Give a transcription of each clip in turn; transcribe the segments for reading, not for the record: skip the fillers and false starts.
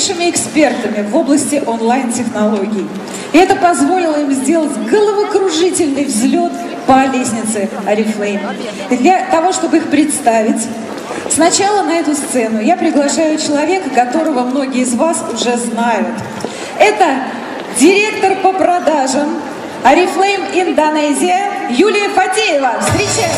крупнейшими экспертами в области онлайн-технологий. И это позволило им сделать головокружительный взлет по лестнице Oriflame. И для того, чтобы их представить, сначала на эту сцену я приглашаю человека, которого многие из вас уже знают. Это директор по продажам Oriflame Индонезия Юлия Фатеева. Встречайте!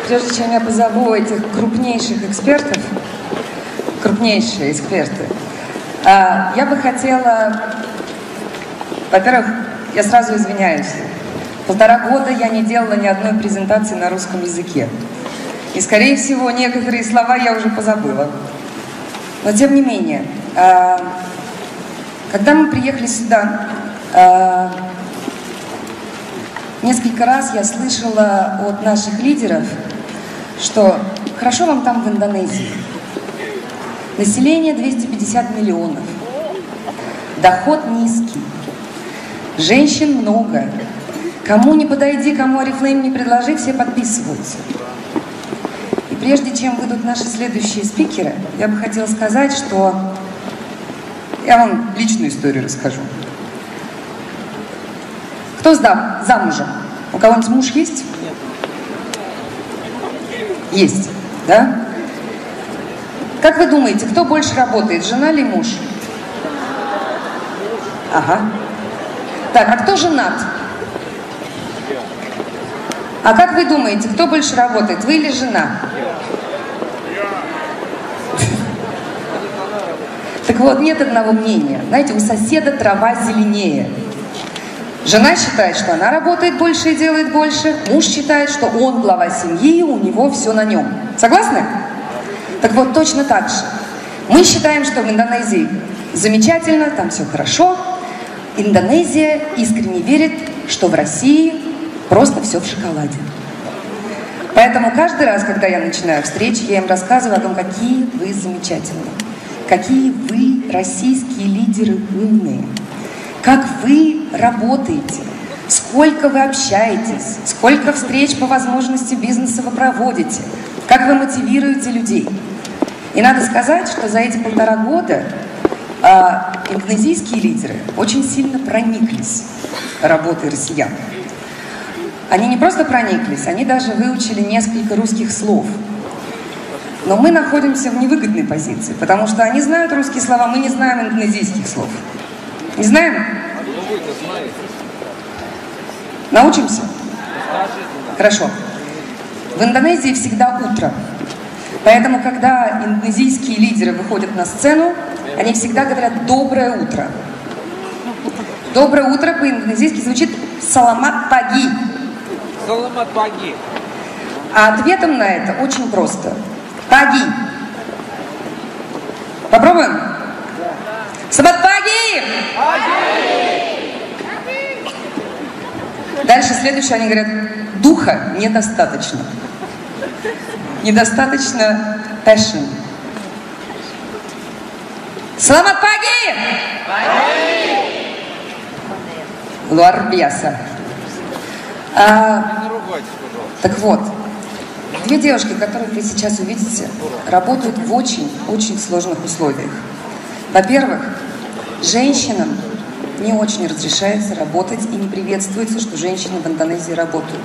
Прежде чем я позову этих крупнейших экспертов, крупнейшие эксперты, я бы хотела, во-первых, я сразу извиняюсь, 1,5 года я не делала ни одной презентации на русском языке. И, скорее всего, некоторые слова я уже позабыла. Но, тем не менее, когда мы приехали сюда, несколько раз я слышала от наших лидеров, что хорошо вам там в Индонезии. Население 250 миллионов. Доход низкий. Женщин много. Кому не подойди, кому Oriflame не предложи, все подписываются. И прежде чем выйдут наши следующие спикеры, я бы хотела сказать, что я вам личную историю расскажу. Кто замужем? У кого-нибудь муж есть? Есть, да? Как вы думаете, кто больше работает, жена или муж? Ага. Так, а кто женат? А как вы думаете, кто больше работает, вы или жена? Так вот, нет одного мнения. Знаете, у соседа трава зеленее. Жена считает, что она работает больше и делает больше. Муж считает, что он глава семьи, и у него все на нем. Согласны? Так вот, точно так же. Мы считаем, что в Индонезии замечательно, там все хорошо. Индонезия искренне верит, что в России просто все в шоколаде. Поэтому каждый раз, когда я начинаю встречи, я им рассказываю о том, какие вы замечательные, какие вы, российские лидеры, умные. Как вы работаете, сколько вы общаетесь, сколько встреч по возможности бизнеса вы проводите, как вы мотивируете людей. И надо сказать, что за эти 1,5 года индонезийские лидеры очень сильно прониклись работой россиян. Они не просто прониклись, они даже выучили несколько русских слов. Но мы находимся в невыгодной позиции, потому что они знают русские слова, мы не знаем индонезийских слов. Не знаем? Научимся? Хорошо. В Индонезии всегда утро. Поэтому, когда индонезийские лидеры выходят на сцену, они всегда говорят «доброе утро». Доброе утро по-индонезийски звучит «саламат паги». Саламат паги. А ответом на это очень просто. Паги. Попробуем? Саламат паги! Дальше следующее, они говорят, духа недостаточно. Недостаточно passion. Саламат паги! Luar biasa. Так вот, две девушки, которых вы сейчас увидите, работают в очень сложных условиях. Во-первых, женщинам не очень разрешается работать и не приветствуется, что женщины в Индонезии работают.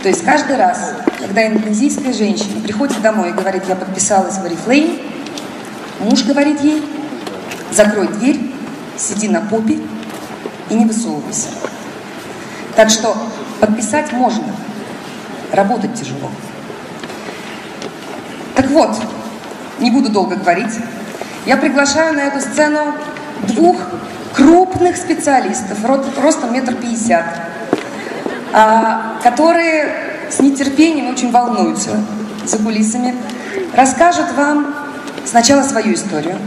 То есть каждый раз, когда индонезийская женщина приходит домой и говорит, я подписалась в Oriflame, муж говорит ей, закрой дверь, сиди на попе и не высовывайся. Так что подписать можно, работать тяжело. Так вот, не буду долго говорить, я приглашаю на эту сцену двух крупных специалистов, ростом 1,50 м, которые с нетерпением очень волнуются за кулисами, расскажут вам сначала свою историю,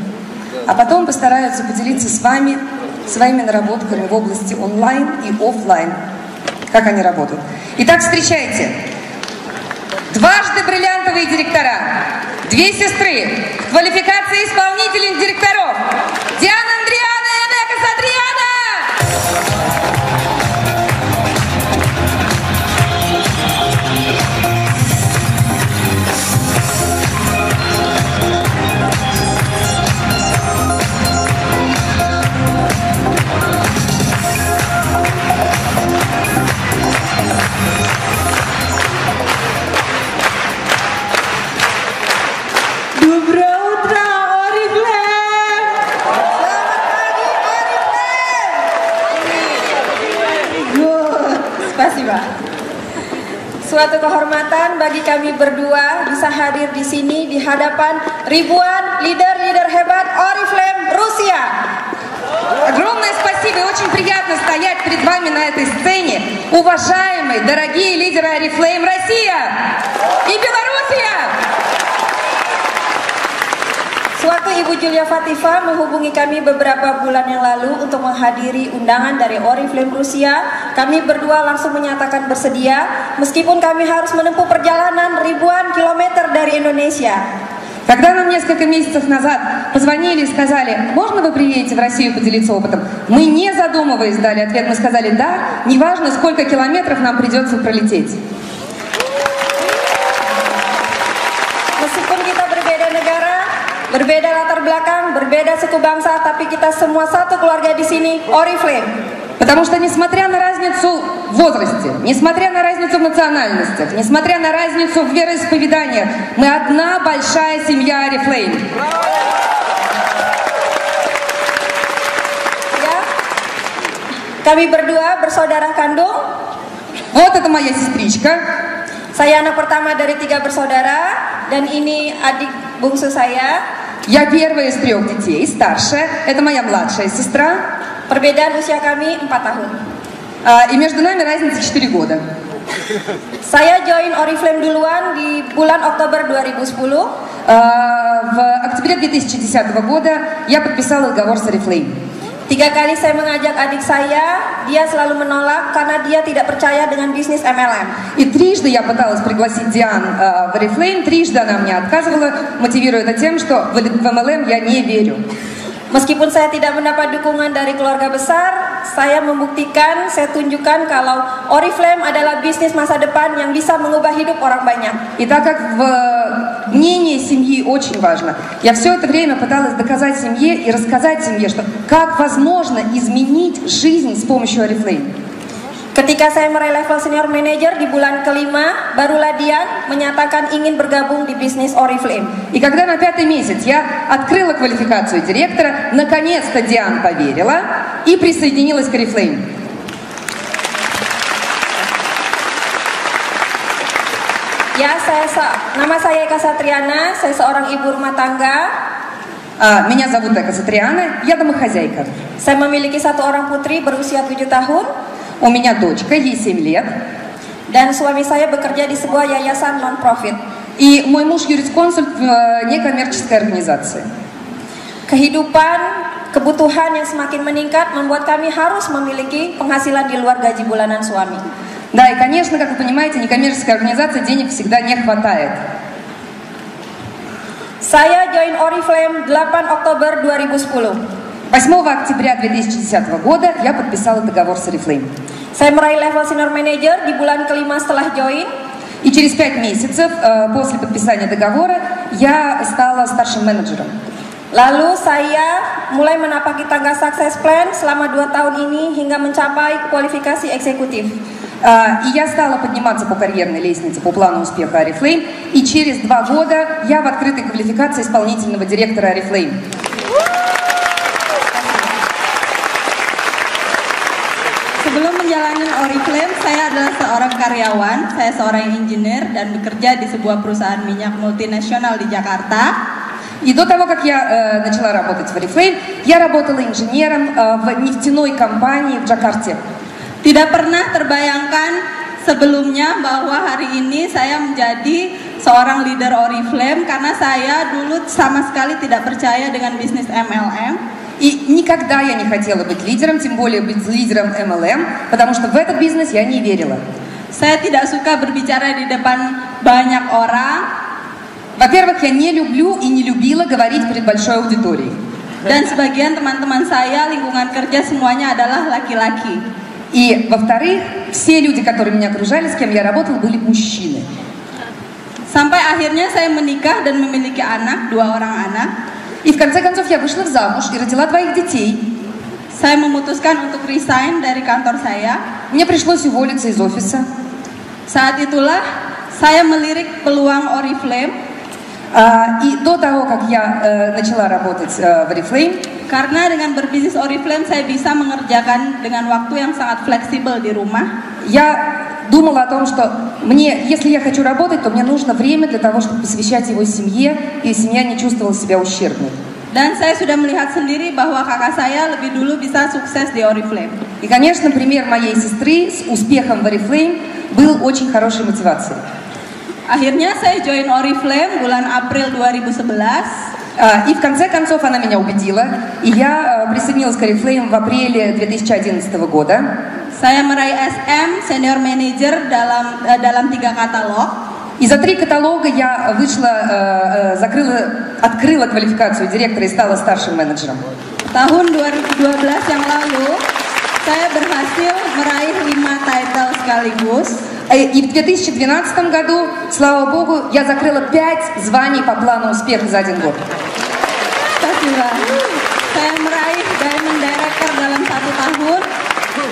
а потом постараются поделиться с вами своими наработками в области онлайн и офлайн как они работают. Итак, встречайте. Дважды бриллиантовые директора, две сестры, квалификация исполнительных директоров. Диана Андриана и Энека Садриана! Suatu kehormatan bagi kami berdua bisa hadir di sini di hadapan ribuan leader-leader hebat Oriflame Rusia. Огромное спасибо и очень приятно стоять перед вами на этой сцене, уважаемые, дорогие лидеры Oriflame Россия и Белоруссия! Suatu Ibu Julia Fatifa menghubungi kami beberapa bulan yang lalu untuk menghadiri undangan dari Oriflame Rusia. Kami berdua langsung menyatakan bersedia, meskipun kami harus menempuh perjalanan ribuan kilometer dari Indonesia. Когда нам несколько месяцев назад позвонили и сказали, можно вы приедете в Россию поделиться опытом, мы не задумываясь дали ответ, мы сказали да, неважно сколько километров нам придется пролететь. Meskipun kita berbeda negara, berbeda latar belakang, berbeda suku bangsa, tapi kita semua satu keluarga di sini, Oriflame. Потому что несмотря на разницу в возрасте, несмотря на разницу в национальностях, несмотря на разницу в вероисповеданиях, мы одна большая семья Oriflame. Ya, kami berdua bersaudara kandung. Вот это моя сестричка. Saya anak pertama dari 3 bersaudara dan ini adik bungsu saya. Я первая из 3 детей, старшая. Это моя младшая сестра. Perbedaan usia kami 4 tahun. И между нами разница 4 года. Saya join Oriflame duluan di bulan Oktober 2010. В октябре 2010 года я подписала договор с Oriflame. 3 kali saya mengajak adik saya, dia selalu menolak karena dia tidak percaya dengan bisnis MLM. И трижды я пыталась пригласить Диан в Oriflame, трижды она мне отказывала, мотивируя это тем, что в MLM я не верю. Meskipun saya tidak mendapat dukungan dari keluarga besar, saya membuktikan, saya tunjukkan kalau Oriflame adalah bisnis masa depan yang bisa mengubah hidup orang banyak. И так как мнение семьи очень важно, я все это время пыталась доказать семье и рассказать семье, что как возможно изменить жизнь с помощью Oriflame. Ketika saya meraih level senior manager di bulan kelima, barulah Dian menyatakan ingin bergabung di bisnis Oriflame. И когда на 5-й месяц я открыла квалификацию директора, наконец-то Диан поверила и присоединилась к Oriflame. Ya, nama saya Eka Satriana, saya seorang ibu rumah tangga. Меня зовут Эка Сатриана, я домохозяйка. Saya memiliki 1 orang putri berusia 7 tahun. У меня дочка, ей 7 лет. Dan suami saya bekerja di sebuah yayasan non-profit. И мой муж юрисконсульт в некоммерческой организации. Kehidupan, kebutuhan yang semakin meningkat membuat kami harus memiliki penghasilan di luar gaji bulanan suami. Да, и, конечно, как вы понимаете, некоммерческая организация денег всегда не хватает. Saya join Oriflame 8 Oktober 2010. 8 октября 2010 года я подписала договор с Oriflame. Saya meraih level senior manager di bulan kelima setelah join. И через 5 месяцев после подписания договора я стала старшим менеджером. Lalu saya mulai menapaki tangga Success Plan selama 2 tahun ini hingga mencapai kualifikasi eksekutif. И я стала подниматься по карьерной лестнице по плану успеха Oriflame. И через 2 года я в открытой квалификации исполнительного директора Oriflame. Sebelum menjalani Oriflame, saya adalah seorang karyawan, saya seorang engineer dan bekerja di sebuah perusahaan minyak multinasional di Jakarta. И до того, как я начала работать в Oriflame, я работала инженером в нефтяной компании в Джакарте. Tidak pernah terbayangkan sebelumnya bahwa hari ini saya menjadi seorang leader Oriflame karena saya dulu sama sekali tidak percaya dengan bisnis MLM. И никогда я не хотела быть лидером, тем более быть лидером MLM, потому что в этот бизнес я не верила. Saya tidak suka berbicara di depan banyak orang. Во-первых, я не люблю и не любила говорить перед большой аудиторией. Dan sebagian teman-teman saya, lingkungan kerja semuanya adalah laki-laki. И, во-вторых, все люди, которые меня окружали, с кем я работала, были мужчины. Sampai akhirnya saya menikah dan memiliki anak, 2 orang anak. И в конце концов я вышла замуж и родила 2 детей. Saya memutuskan untuk resign dari kantor saya. Мне пришлось уволиться из офиса. Saat itulah saya melirik peluang Oriflame. И до того, как я начала работать в Oriflame, Karena dengan berbisnis Oriflame saya bisa mengerjakan dengan waktu yang sangat fleksibel di rumah. я думала о том, что если я хочу работать, то мне нужно время для того, чтобы посвящать его семье, и семья не чувствовала себя ущербной. Dan saya sudah melihat sendiri bahwa kakak saya lebih dulu bisa sukses di Oriflame. И, конечно, пример моей сестры с успехом в Oriflame был очень хорошей мотивацией. Akhirnya saya join Oriflame bulan April 2011. И в конце концов она меня убедила, и я присоединилась к Oriflame в апреле 2011 года. Saya meraih SM Senior Manager dalam 3 katalog. И за 3 каталога я открыла квалификацию директора и стала старшим менеджером. Tahun 2012 yang lalu, saya berhasil meraih 5 title sekaligus. И в 2012 году, слава богу, я закрыла 5 званий по плану успеха за 1 год. Spasiba. Saya meraih Diamond Director dalam 1 tahun.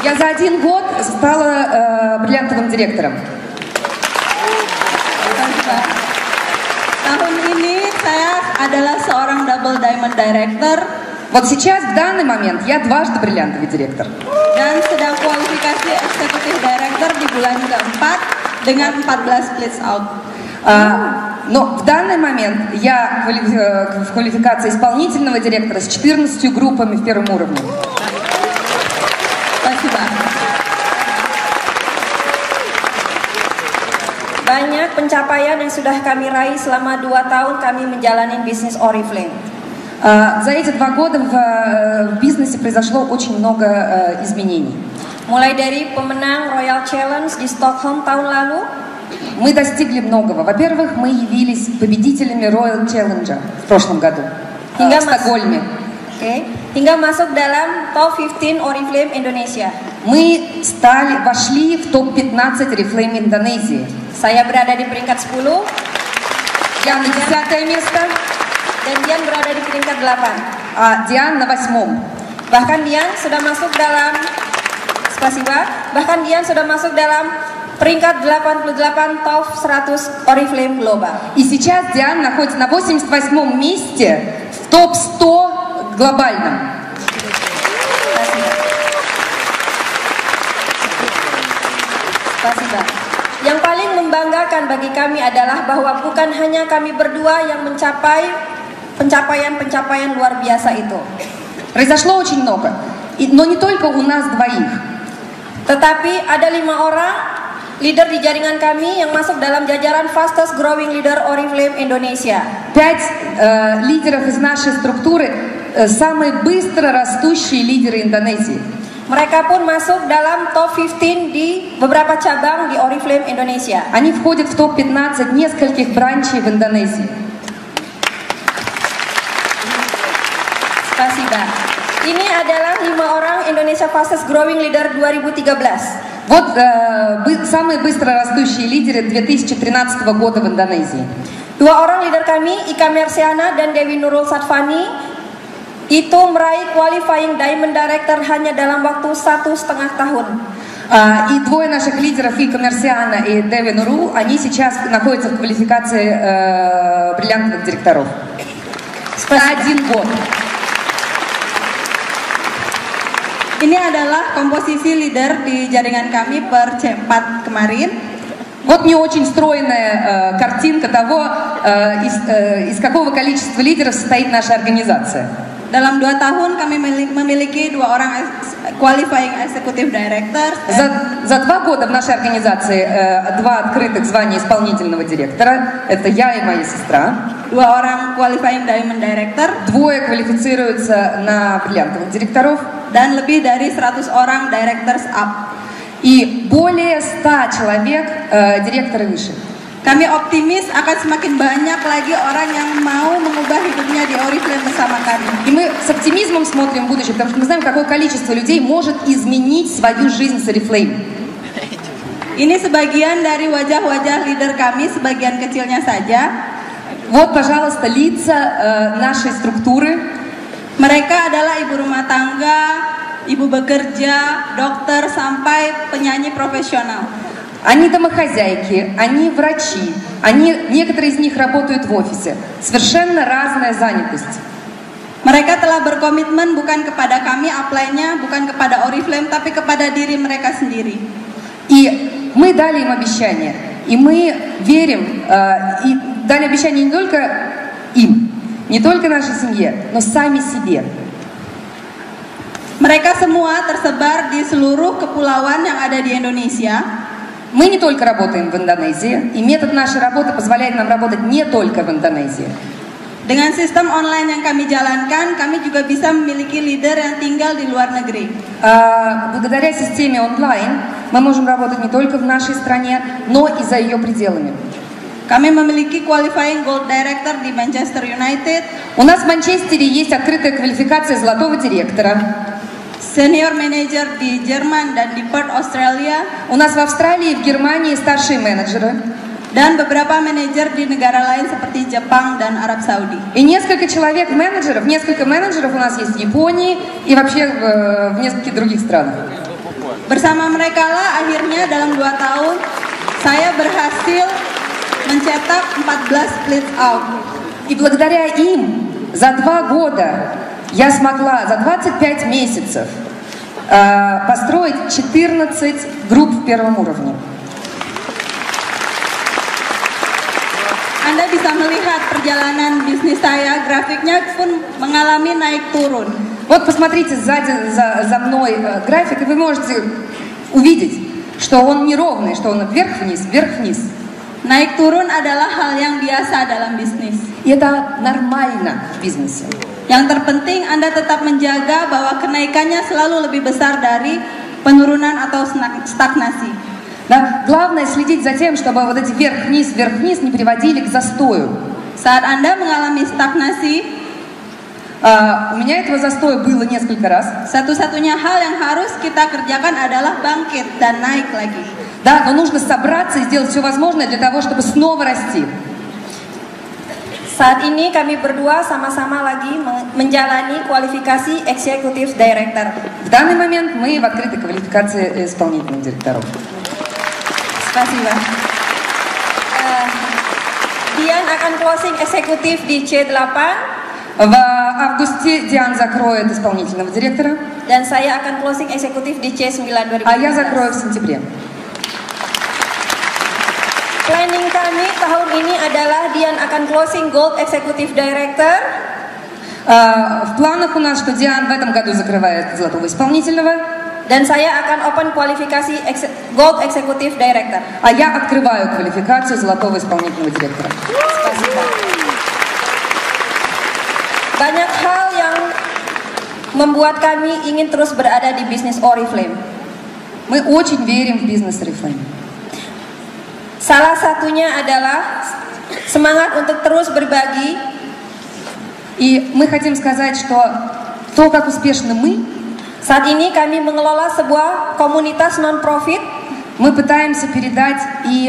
Я за 1 год стала бриллиантовым директором. Spasiba. Tahun ini saya adalah seorang Double Diamond Director. Вот сейчас, в данный момент, я дважды бриллиантовый директор. Dan sedang kualifikasi Executive Director di bulan keempat dengan 14 splits out. Но в данный момент я в квалификации исполнительного директора с 14 группами в 1-м уровне. Spasiba. Banyak pencapaian yang sudah kami raih selama 2 tahun kami menjalani bisnis Oriflame. За эти 2 года в бизнесе произошло очень много изменений. Mulai dari pemenang Royal Challenge di Stockholm tahun lalu. Мы достигли многого. Во-первых, мы явились победителями Royal Challenge в прошлом году в Стокгольме. Hingga masuk dalam top 15 Oriflame Indonesia. Мы вошли в топ-15 Oriflame Индонезии. Saya berada di peringkat 10. Я на 10 место. Dan Dian berada di peringkat 8. А Диан на 8. Bahkan Dian sudah masuk dalam peringkat 88 top 100 Oriflame Global. И сейчас Диан находится на 88 месте в топ-100 глобальном. Spasiba. Yang paling membanggakan bagi kami adalah bahwa bukan hanya kami berdua yang mencapai pencapaian-pencapaian luar biasa itu. Произошло очень много, но не только у нас двоих. Tetapi ada 5 orang leader di jaringan kami yang masuk dalam jajaran fastest growing leader Oriflame Indonesia. 5 лидеров из нашей структуры, самые быстро растущие лидеры Индонезии. Mereka pun masuk dalam top 15 di beberapa cabang di Oriflame Indonesia. Они входят в топ-15 нескольких бранчей в Индонезии. Spasiba. Ini adalah 5 orang Indonesia Fastest Growing Leader 2013. Вот самые быстро растущие лидеры 2013 года в Индонезии. 2 orang leader kami, Ika Mersiana dan Dewi Nurul Satfani, itu meraih qualifying Diamond Director hanya dalam waktu 1,5 tahun. И 2 наших лидеров, Ика Мерсиана и Деви Нуру, они сейчас находятся в квалификации бриллиантовых директоров. За 1 год. Ini adalah komposisi leader di jaringan kami per C4 kemarin. Вот мне очень стройная картинка того, из какого количества лидеров состоит наша организация. Dalam 2 tahun kami memiliki 2 orang qualifying executive directors. За 2 года в нашей организации 2 открытых звания исполнительного директора. Это я и моя сестра. 2 orang qualifying diamond director. 2 квалифицируются на бриллиантовых директоров. Dan lebih dari 100 orang directors up. И более 100 человек директоры выше. Kami optimis akan semakin banyak lagi orang yang mau mengubah hidupnya di Oriflame bersama kami. И мы с оптимизмом смотрим в будущее, потому что мы знаем, какое количество людей может изменить свою жизнь с Oriflame. Ini sebagian dari wajah-wajah leader kami, sebagian kecilnya saja. Вот, пожалуйста, лица нашей структуры. Mereka adalah ibu rumah tangga, ibu bekerja, dokter, sampai penyanyi profesional. Они домохозяйки, они врачи, некоторые из них работают в офисе. Совершенно разная занятость. Mereka telah berkomitmen bukan kepada kami upline-nya, bukan kepada Oriflame, tapi kepada diri mereka sendiri. И мы дали им обещание, и мы верим, и дали обещание не только им, не только нашей семье, но сами себе. Mereka semua tersebar di seluruh kepulauan yang ada di Indonesia. Мы не только работаем в Индонезии, и метод нашей работы позволяет нам работать не только в Индонезии. Dengan sistem online yang kami jalankan, kami juga bisa memiliki leader yang tinggal di luar negeri. Благодаря системе онлайн мы можем работать не только в нашей стране, но и за ее пределами. Kami memiliki qualifying gold director di Manchester United. У нас в Манчестере есть открытая квалификация золотого директора. Senior manager di Jerman dan di Perth, Australia. У нас в Австралии и в Германии старшие менеджеры. Dan beberapa manajer di negara lain seperti Jepang dan Arab Saudi. И несколько менеджеров у нас есть в Японии и вообще в нескольких других странах. Bersama mereka lah akhirnya dalam 2 tahun saya berhasil mencetak 14 split out. И благодаря им за 2 года я смогла за 25 месяцев построить 14 групп в первом уровне. Anda bisa melihat perjalanan bisnis saya, grafiknya pun mengalami naik turun. Вот посмотрите сзади за мной график, и вы можете увидеть, что он неровный, что он вверх-вниз, вверх-вниз. Naik turun adalah hal yang biasa dalam bisnis. И это нормально в бизнесе. Yang terpenting Anda tetap menjaga bahwa kenaikannya selalu lebih besar dari penurunan atau stagnasi. Да? Главное следить за тем, чтобы вот эти вверх-вниз не приводили к застою. Saat Anda mengalami stagnasi, у меня этого застоя было несколько раз. Satu-satunya hal yang harus kita kerjakan adalah bangkit dan naik lagi. Да, но нужно собраться и сделать все возможное для того, чтобы снова расти. Saat ini kami berdua sama-sama lagi menjalani kualifikasi Executive Director. В данный момент мы в открытой квалификации исполнительных директоров. Spasiba. Dian akan closing eksekutif di C8. В августе Диан закроет исполнительного директора. Dan saya akan closing eksekutif di C9 2015. А я закрою в сентябре. Planning kami tahun ini adalah Dian akan closing Gold Executive Director. В планах у нас, что Диан в этом году закрывает золотого исполнительного. Dan saya akan open kualifikasi Gold Executive Director. А я открываю квалификацию золотого исполнительного директора. Spasiba. Banyak hal yang membuat kami ingin terus berada di bisnis Oriflame. Мы очень верим в бизнес Oriflame. Salah satunya adalah semangat untuk terus berbagi. И мы хотим сказать, что то, как успешны мы, saat ini kami mengelola sebuah komunitas non-profit. Мы пытаемся передать и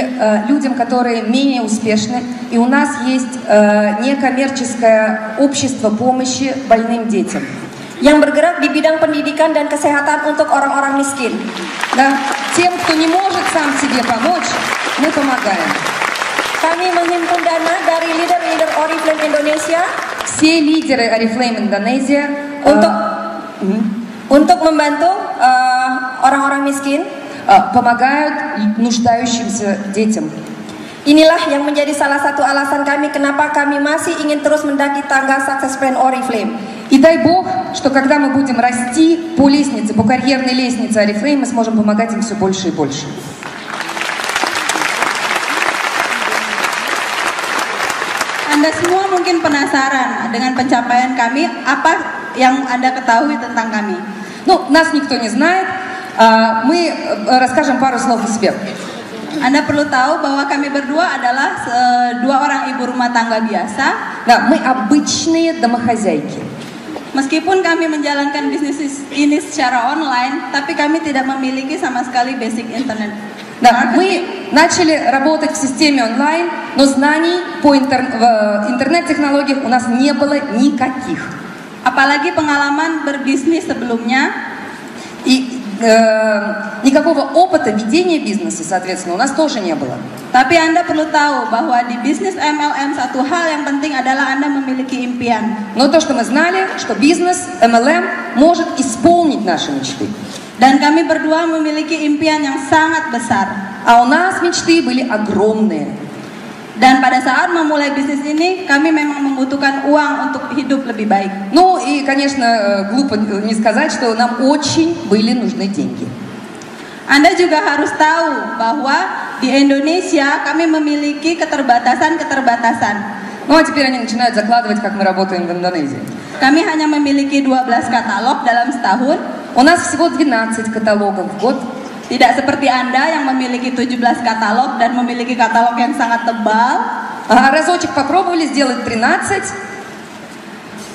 людям, которые менее успешны. И у нас есть некоммерческое общество помощи больным детям. Yang bergerak di bidang pendidikan dan kesehatan untuk orang-orang miskin. Да? Тем, кто не может сам себе помочь, мы помогаем. Kami menghimpun dana dari leader-leader Oriflame Indonesia. Все лидеры Oriflame Indonesia untuk membantu orang-orang miskin. Помогают нуждающимся детям. Inilah yang menjadi salah satu alasan kami kenapa kami masih ingin terus mendaki tangga Success Plan Oriflame. И дай Бог, что когда мы будем расти по лестнице, по карьерной лестнице Oriflame, мы сможем помогать им все больше и больше. Anda semua mungkin penasaran dengan pencapaian kami, apa yang Anda ketahui tentang kami? Ну, нас никто не знает, мы расскажем пару слов о себе. Anda perlu tahu bahwa kami berdua adalah dua orang ibu rumah tangga biasa. Да, мы обычные домохозяйки. Meskipun kami menjalankan bisnis ini secara online, tapi kami tidak memiliki sama sekali basic internet. Да, мы начали работать в системе онлайн, но знаний по в интернет-технологиях у нас не было никаких. Apalagi pengalaman berbisnis sebelumnya. И никакого опыта ведения бизнеса, соответственно, у нас тоже не было. Tapi Anda perlu tahu bahwa di bisnis MLM satu hal yang penting adalah Anda memiliki impian. Но то, что мы знали, что бизнес MLM может исполнить наши мечты. Dan kami berdua memiliki impian yang sangat besar. А у нас мечты были огромные. Dan pada saat memulai bisnis ini, kami memang membutuhkan uang untuk hidup lebih baik. Ну и, конечно, глупо не сказать, что нам очень были нужны деньги. Anda juga harus tahu bahwa di Indonesia kami memiliki keterbatasan-keterbatasan. Ну а теперь они начинают закладывать, как мы работаем в Индонезии. Kami hanya memiliki 12 katalog dalam setahun. У нас всего 12 каталогов в год. Tidak seperti Anda yang memiliki 17 katalog dan memiliki katalog yang sangat tebal. Разочек попробовали сделать 13.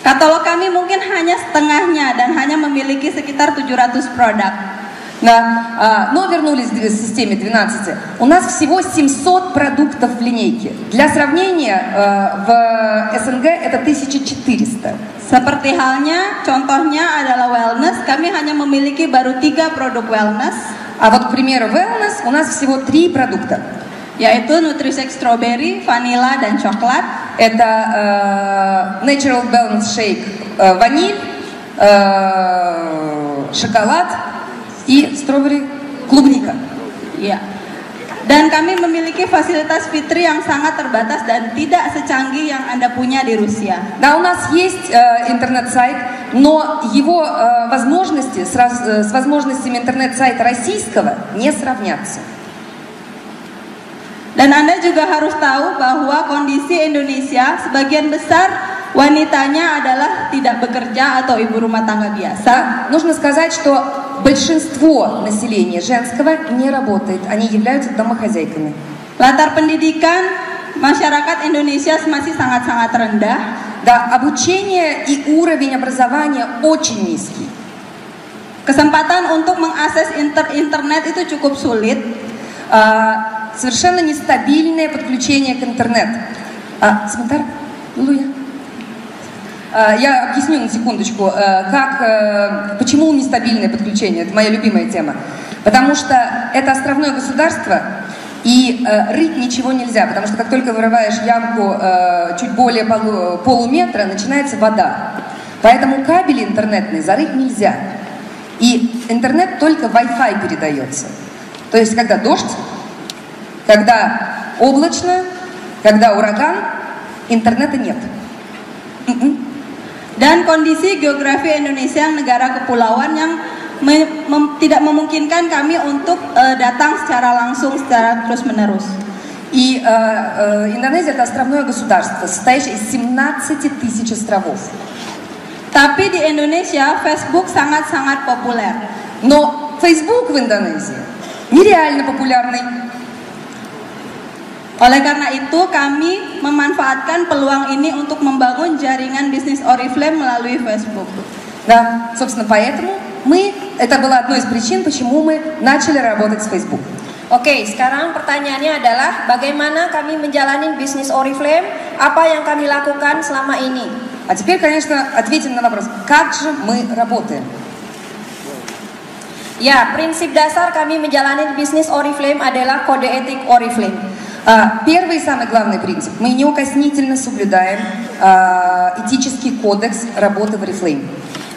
Katalog kami mungkin hanya setengahnya dan hanya memiliki sekitar 700 produk. Да, но вернулись к системе 12. У нас всего 700 продуктов в линейке. Для сравнения, в СНГ это 1400. Seperti halnya, contohnya adalah wellness. Kami hanya memiliki baru 3 produk wellness. А вот, к примеру, wellness у нас всего 3 продукта. Yaitu Nutrisec Strawberry, Vanilla, dan Coklat. Это Natural Balance Shake, ваниль, шоколад и strawberry клубника. Iya. Dan kami memiliki fasilitas fitri yang sangat terbatas dan tidak secanggih yang Anda punya di Rusia. Да, у нас есть интернет-сайт, но его возможности с возможностями интернет-сайта российского не сравнятся. Dan Anda juga harus tahu bahwa kondisi Indonesia sebagian besar wanitanya adalah tidak bekerja atau ibu rumah tangga biasa. Нужно сказать, что большинство населения женского не работает, они являются домохозяйками. Latar pendidikan masyarakat Indonesia masih sangat-sangat rendah. Да, обучение и уровень образования очень низкий. Kesempatan untuk mengakses internet itu cukup sulit. Совершенно нестабильное подключение к интернету. Сементар, Луя. Я объясню на секундочку, почему нестабильное подключение. Это моя любимая тема. Потому что это островное государство, и рыть ничего нельзя. Потому что как только вырываешь ямку чуть более полуметра, начинается вода. Поэтому кабели интернетные зарыть нельзя. И интернет только Wi-Fi передается. То есть когда дождь, когда облачно, когда ураган, интернета нет. Dan kondisi geografi Indonesia yang negara kepulauan yang tidak memungkinkan kami untuk datang secara langsung, secara terus-menerus. И Индонезия это островное государство, состоящее из 17 тысяч островов. Tapi di Indonesia Facebook sangat-sangat populer. Но Facebook в Индонезии нереально популярный. Oleh karena itu kami memanfaatkan peluang ini untuk membangun jaringan bisnis Oriflame melalui Facebook. Да, собственно, поэтому это была одной из причин, почему мы начали работать с Facebook. Oke, sekarang pertanyaannya adalah bagaimana kami menjalani bisnis Oriflame, apa yang kami lakukan selama ini? А теперь, конечно, ответим на вопрос, как же мы работаем? Ya, prinsip dasar kami menjalani bisnis Oriflame adalah kode etik Oriflame. Первый и самый главный принцип. Мы неукоснительно соблюдаем этический кодекс работы в Oriflame.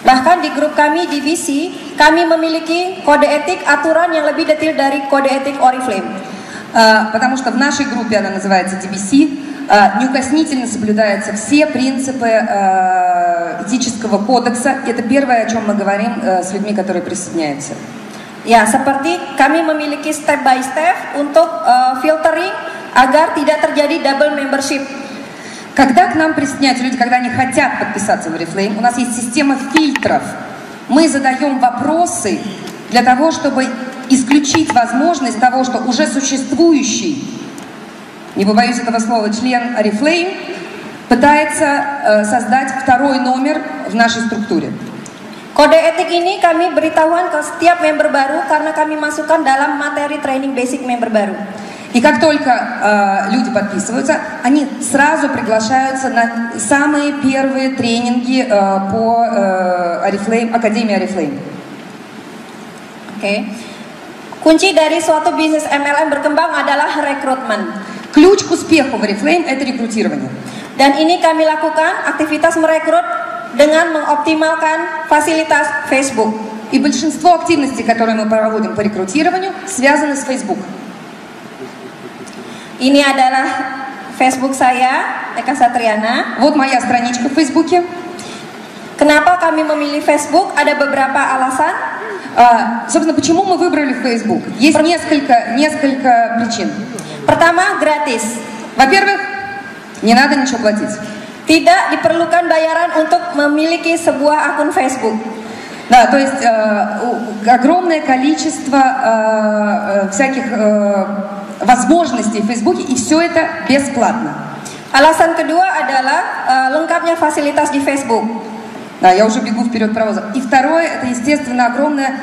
Bahkan di grup kami divisi, kami memiliki kode etik aturan yang lebih detail dari kode etik Oriflame. потому что в нашей группе, она называется DBC, неукоснительно соблюдаются все принципы этического кодекса. Это первое, о чем мы говорим с людьми, которые присоединяются. Ya, seperti kami memiliki step by step untuk filtering agar tidak terjadi double membership. Когда к нам присоединяются люди, когда они хотят подписаться в Oriflame, у нас есть система фильтров. Мы задаем вопросы для того, чтобы исключить возможность того, что уже существующий, не побоюсь этого слова, член Oriflame пытается создать второй номер в нашей структуре. Kode etik ini kami beritahuan ke setiap member baru karena kami masukkan dalam materi training basic member baru. И как только люди подписываются, они сразу приглашаются на самые первые тренинги по Oriflame, Академии Oriflame. Oke. Kunci dari suatu bisnis MLM berkembang adalah rekrutmen. Ключ к успеху в Oriflame – это рекрутирование. Dan ini kami lakukan aktivitas merekrut dengan mengoptimalkan fasilitas Facebook. И большинство активностей, которые мы проводим по рекрутированию, связаны с Facebook. Ini adalah Facebook saya, Eka Satriana. Вот моя страничка в Фейсбуке. Kenapa kami memilih Facebook? Ada beberapa alasan. Собственно, почему мы выбрали Facebook? Есть несколько причин. Pertama, gratis. Во-первых, не надо ничего платить. Tidak diperlukan bayaran untuk memiliki sebuah akun Facebook. Да, то есть огромное количество всяких возможностей в Фейсбуке, и все это бесплатно. Alasan kedua adalah lengkapnya fasilitas di Facebook. Да, я уже бегу вперед паровоза. И второе, это, естественно, огромное,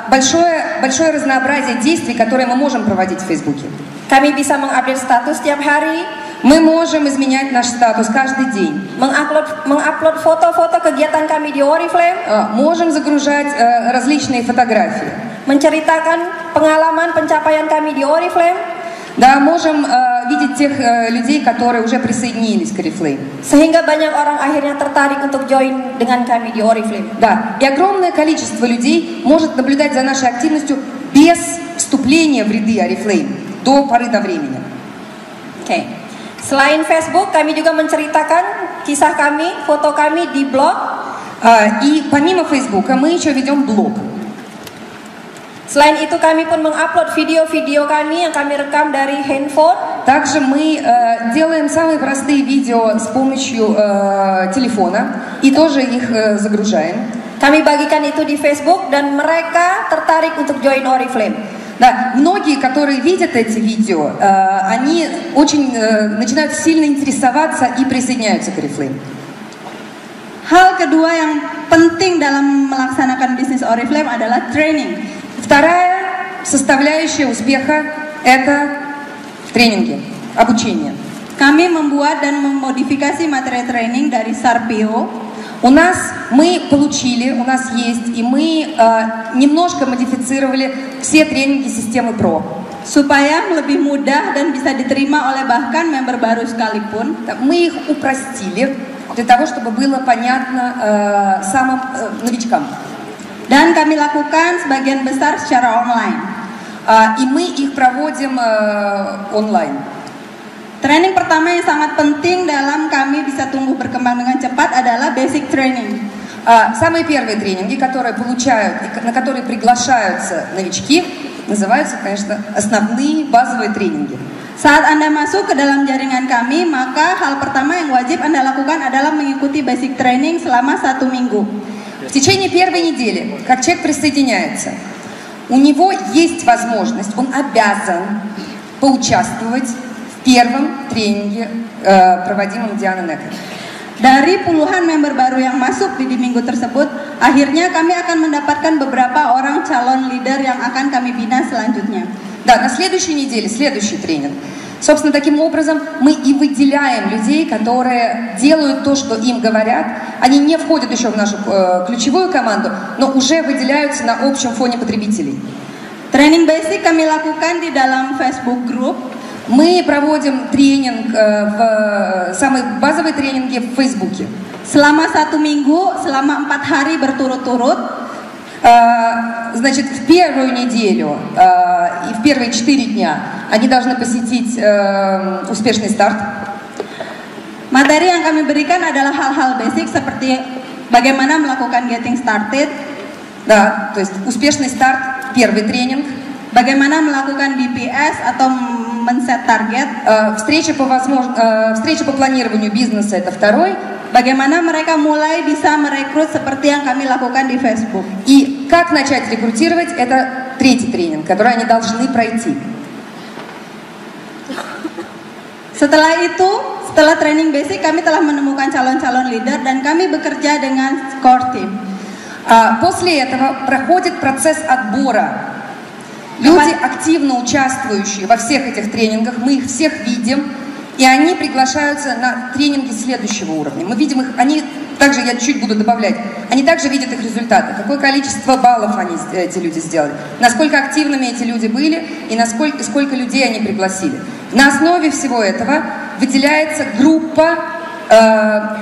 большое разнообразие действий, которые мы можем проводить в Фейсбуке. Kami bisa mengupdate status setiap hari. Мы можем изменять наш статус каждый день. Mengupload foto-foto kegiatan kami di Oriflame. Можем загружать различные фотографии. Menceritakan pengalaman pencapaian kami di Oriflame. Да, можем видеть тех людей, которые уже присоединились к Oriflame. Sehingga banyak orang akhirnya tertarik untuk join dengan kami di Oriflame. Да, и огромное количество людей может наблюдать за нашей активностью без вступления в ряды Oriflame до поры до времени. Oke. Selain Facebook, kami juga menceritakan kisah kami, foto kami di blog. И помимо Фейсбука мы еще ведем блог. Selain itu kami pun mengupload video-video kami yang kami rekam dari handphone. Также мы делаем самые простые видео с помощью телефона и тоже их загружаем. Kami bagikan itu di Facebook dan mereka tertarik untuk join Oriflame. Да, многие, которые видят эти видео, они очень начинают сильно интересоваться и присоединяются к Oriflame. Hal kedua yang penting dalam melaksanakan bisnis Oriflame adalah training. Вторая составляющая успеха – это тренинги, обучение. Kami membuat dan memodifikasi materi training dari Sarpio. У нас есть, и мы немножко модифицировали все тренинги системы PRO. Supaya lebih mudah dan bisa diterima oleh bahkan member baru sekalipun. Мы их упростили для того, чтобы было понятно самым новичкам. Dan kami lakukan sebagian besar secara online. И мы их проводим онлайн. Training pertama yang sangat penting dalam kami bisa tumbuh berkembang dengan cepat adalah basic training. Самые первые тренинги, которые получают, на которые приглашаются новички, называются, конечно, основные базовые тренинги. Saat Anda masuk ke dalam jaringan kami, maka hal pertama yang wajib Anda lakukan adalah mengikuti basic training selama 1 minggu. В течение первой недели, как человек присоединяется, у него есть возможность, он обязан поучаствовать в первом тренинге, проводимом Дианой Некой. Dari puluhan member baru yang masuk di minggu tersebut, akhirnya kami akan mendapatkan beberapa orang calon leader yang akan kami bina selanjutnya. Да, на следующей неделе следующий тренинг. Собственно, таким образом мы и выделяем людей, которые делают то, что им говорят. Они не входят еще в нашу ключевую команду, но уже выделяются на общем фоне потребителей. Training basic kami lakukan di dalam Facebook group. Мы проводим тренинг, самые базовые тренинги в Фейсбуке. Selama 1 minggu, selama 4 hari berturut-turut. Значит, в первую неделю и в первые 4 дня они должны посетить успешный старт. Materi yang kami berikan adalah hal-hal basic seperti bagaimana melakukan getting started, Да, то есть успешный старт, первый тренинг. bagaimana melakukan DPS atau men-set target, Встреча по планированию бизнеса — это второй. bagaimana mereka mulai bisa merekrut seperti yang kami lakukan di Facebook. И как начать рекрутировать — это третий тренинг, который они должны пройти. Setelah training basic, kami telah menemukan calon-calon leader dan kami bekerja dengan core team. После этого проходит процесс отбора. Люди, активно участвующие во всех этих тренингах, мы их всех видим, и они приглашаются на тренинги следующего уровня. Мы видим их, они также, я чуть буду добавлять, они также видят их результаты, какое количество баллов эти люди сделали, насколько активными эти люди были и сколько людей они пригласили. На основе всего этого выделяется группа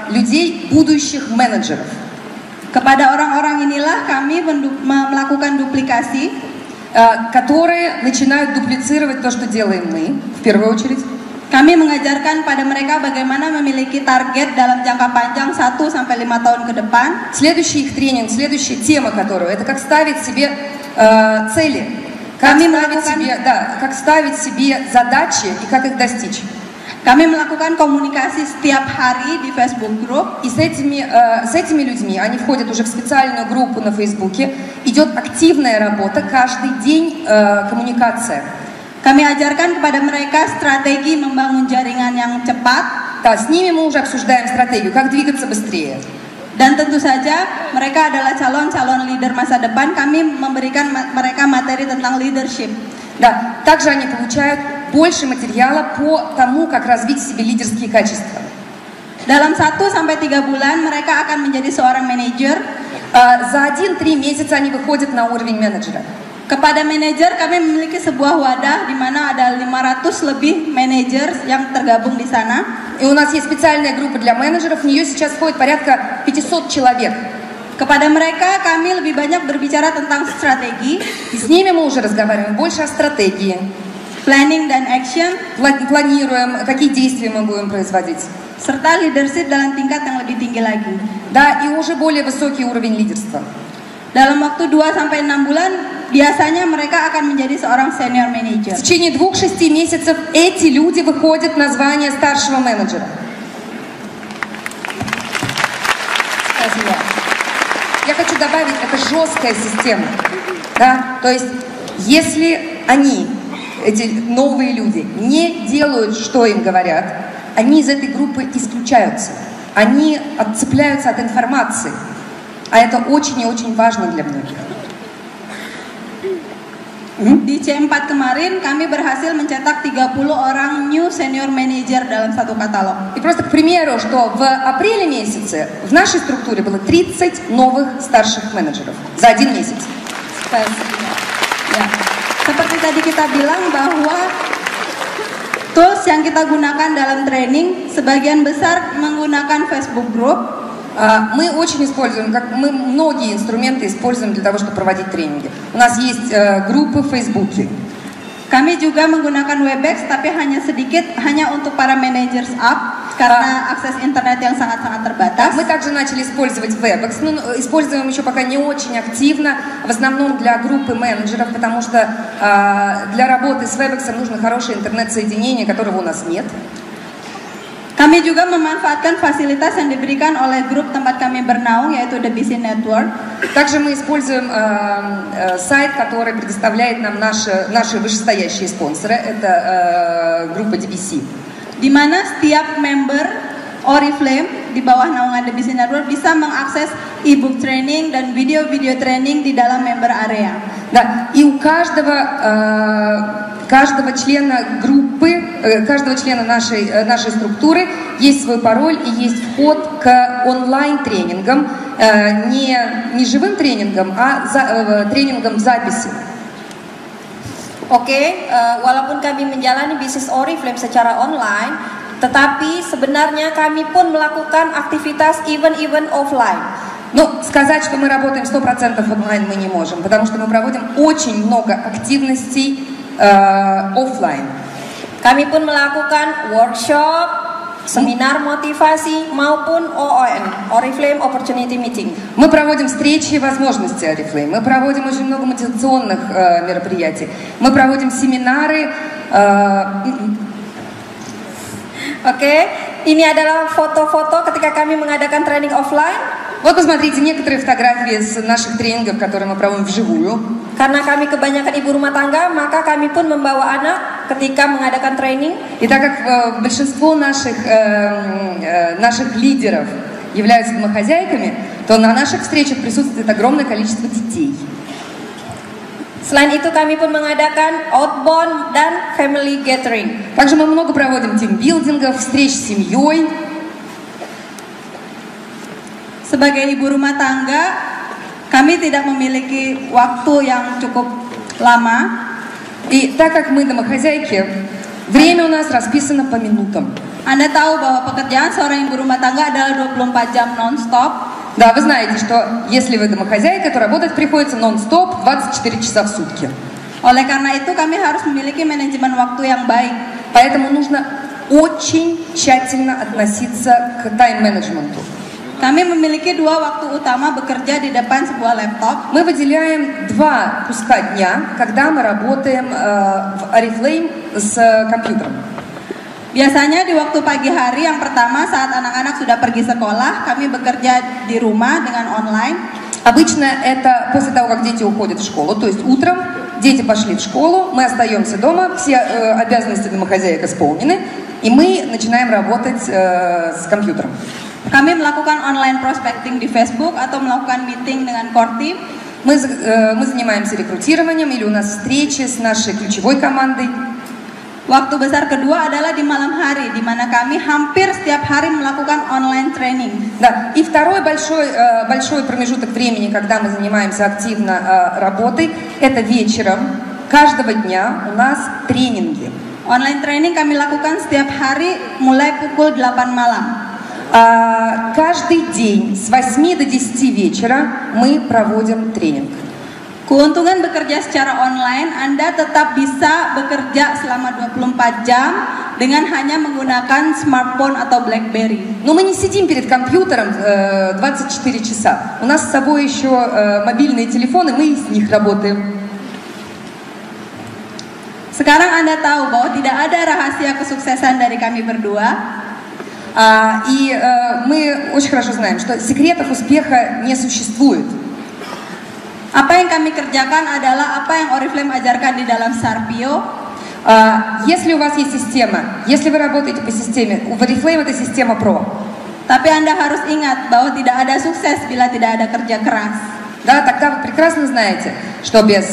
людей, будущих менеджеров. Kepada orang-orang inilah kami melakukan duplikasi, которые начинают дуплицировать то, что делаем мы, в первую очередь. Kami mengajarkan pada mereka bagaimana memiliki target dalam jangka panjang 1-5 tahun ke depan. Следующий их тренинг, следующая тема, которую, это как ставить себе цели, как ставить себе задачи и как их достичь. Kami melakukan komunikasi setiap hari di Facebook Group. И с этими людьми, они входят уже в специальную группу на Фейсбуке, идет активная работа, каждый день коммуникация. Kami ajarkan kepada mereka strategi membangun jaringan yang cepat. Да, с ними мы уже обсуждаем стратегию, как двигаться быстрее. Dan tentu saja mereka adalah calon-calon leader masa depan. Kami memberikan mereka materi tentang leadership. Да, также они получают больше материала по тому, как развить в себе лидерские качества. Dalam 1-3 bulan mereka akan menjadi seorang manajer. За 1-3 месяца они выходят на уровень менеджера. Kepada manajer kami memiliki sebuah wadah di mana ada 500 lebih manajer yang tergabung di sana. И у нас есть специальная группа для менеджеров, в нее сейчас входит порядка 500 человек. Kepada mereka kami lebih banyak berbicara tentang strategi. И с ними мы уже разговариваем больше о стратегии. Planning dan action. Планируем, какие действия мы будем производить. Serta leadership dalam tingkat yang lebih tinggi lagi. Да, и уже более высокий уровень лидерства. Dalam waktu 2-6 bulan, biasanya mereka akan menjadi seorang senior manager. В течение 2-6 месяцев эти люди выходят на звание старшего менеджера. Я хочу добавить, это жесткая система. Да? То есть, если они, эти новые люди, не делают, что им говорят, они из этой группы исключаются. Они отцепляются от информации. А это очень и очень важно для многих. Di C4 kemarin kami berhasil mencetak 30 orang new senior manager dalam satu katalog. И просто к примеру, что в апреле месяце в нашей структуре было 30 новых старших менеджеров за 1 месяц. Ya. Seperti tadi kita bilang bahwa tools yang kita gunakan dalam training sebagian besar menggunakan Facebook Group. Мы очень используем, мы многие инструменты используем для того, чтобы проводить тренинги. У нас есть группы в Фейсбуке. Kami juga menggunakan Webex, tapi hanya sedikit, hanya untuk para managers up karena akses internet yang sangat-sangat terbatas. Мы также начали использовать Webex, но используем еще пока не очень активно, в основном для группы менеджеров, потому что для работы с Webex нужно хорошее интернет-соединение, которого у нас нет. Kami juga memanfaatkan fasilitas yang diberikan oleh grup tempat kami bernaung, yaitu The BC Network. Также мы используем сайт, который предоставляет нам наши вышестоящие спонсоры. Это группа DBC. Di mana setiap member Oriflame di bawah naungan The BC Network bisa mengakses e-book training dan video-video training di dalam member area. Да, и у каждого члена группы, каждого члена нашей структуры есть свой пароль и есть вход к онлайн-тренингам, не живым тренингам, а тренингам в записи. Oke, walaupun kami menjalani bisnis Oriflame secara online, tetapi sebenarnya kami pun melakukan aktivitas event-event offline. Но сказать, что мы работаем 100% онлайн, мы не можем, потому что мы проводим очень много активностей офлайн. Kami pun melakukan workshop, seminar motivasi maupun OOM, Oriflame Opportunity Meeting. Мы проводим встречи и возможности Oriflame, мы проводим очень много мотивационных мероприятий, мы проводим семинары. Oke, ini adalah foto-foto ketika kami mengadakan training offline. Вот посмотрите некоторые фотографии с наших тренингов, которые мы проводим вживую. Karena kami kebanyakan ibu rumah tangga, maka kami pun membawa anak ketika mengadakan training. И так как большинство наших лидеров являются домохозяйками, то на наших встречах присутствует огромное количество детей. Selain itu kami pun mengadakan outbound dan family gathering. Также мы много проводим тимбилдингов, встреч с семьей. Sebagai ibu rumah tangga, kami tidak memiliki waktu yang cukup lama. И так как мы домохозяйки, время у нас расписано по минутам. Anda tahu bahwa pekerjaan seorang ibu rumah tangga adalah 24 jam non-stop. Да, вы знаете, что если вы домохозяйка, то работать приходится нон-стоп 24 часа в сутки. Oleh karena itu kami harus memiliki manajemen waktu yang baik. Поэтому нужно очень тщательно относиться к тайм-менеджменту. Kami memiliki 2 waktu utama bekerja di depan sebuah laptop. Мы выделяем 2 куска дня, когда мы работаем в Oriflame с компьютером. Biasanya di waktu pagi hari yang pertama saat anak-anak sudah pergi sekolah, kami bekerja di rumah dengan online. Обычно это после того, как дети уходят в школу, то есть утром дети пошли в школу, мы остаемся дома, все обязанности домохозяек исполнены, и мы начинаем работать с компьютером. Kami melakukan online prospecting di Facebook atau melakukan meeting dengan core team. Мы занимаемся рекрутированием или у нас встречи с нашей ключевой командой. Waktu besar kedua adalah di malam hari, di mana kami hampir setiap hari melakukan online training. Да, и второй большой промежуток времени, когда мы занимаемся активно работой, это вечером каждого дня у нас тренинги. Online training kami lakukan setiap hari mulai pukul 8 malam. Каждый день с 8 до 10 вечера мы проводим тренинг. Keuntungan bekerja secara online, Anda tetap bisa bekerja selama 24 jam dengan hanya menggunakan smartphone atau BlackBerry. Но мы не сидим перед компьютером 24 часа. У нас с собой еще мобильные телефоны, мы с них работаем. Sekarang Anda tahu bahwa tidak ada rahasia kesuksesan dari kami berdua. И мы очень хорошо знаем, что секретов успеха не существует. Apa yang kami kerjakan adalah apa yang Oriflame ajarkan di dalam Sarpio. Если у вас есть система, если вы работаете по системе, в Oriflame это система PRO. Tapi Anda harus ingat bahwa tidak ada sukses bila tidak ada kerja keras. Да, тогда вы прекрасно знаете, что без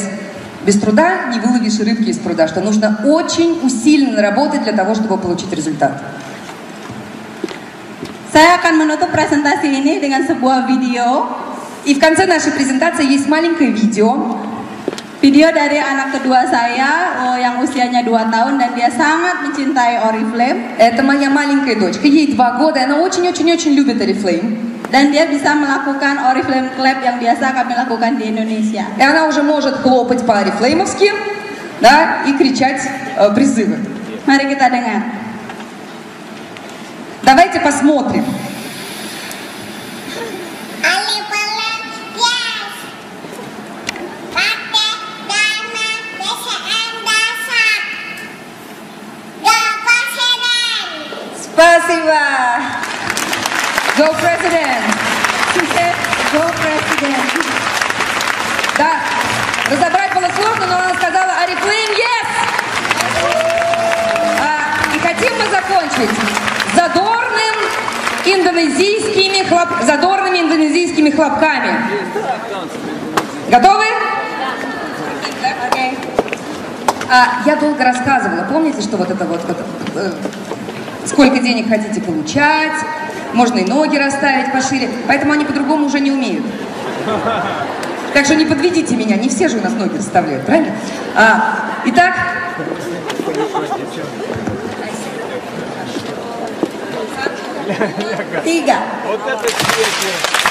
труда не выловишь рыбки из пруда, что нужно очень усиленно работать для того, чтобы получить результат. Saya akan menutup presentasi ini dengan sebuah video. И в конце нашей презентации есть маленькое видео. Video dari anak kedua saya yang usianya 2 tahun dan dia sangat mencintai Oriflame. Это моя маленькая дочка, ей 2 года, и она очень-очень-очень любит Oriflame. Dan dia bisa melakukan Oriflame Clap yang biasa kami lakukan di Indonesia. И она уже может хлопать по-орифлеймовски, да, и кричать призывы. Mari kita dengar. Давайте посмотрим. Spasiba. Go President! Go President! Да, разобрать было сложно, но она сказала Oriflame yes! И хотим мы закончить задорными индонезийскими хлопками. Готовы? Окей. Я долго рассказывала, помните, что вот это сколько денег хотите получать, можно и ноги расставить пошире, поэтому они по-другому уже не умеют. Так что не подведите меня, не все же у нас ноги расставляют, правильно? Итак, Tiga. Вот это третье.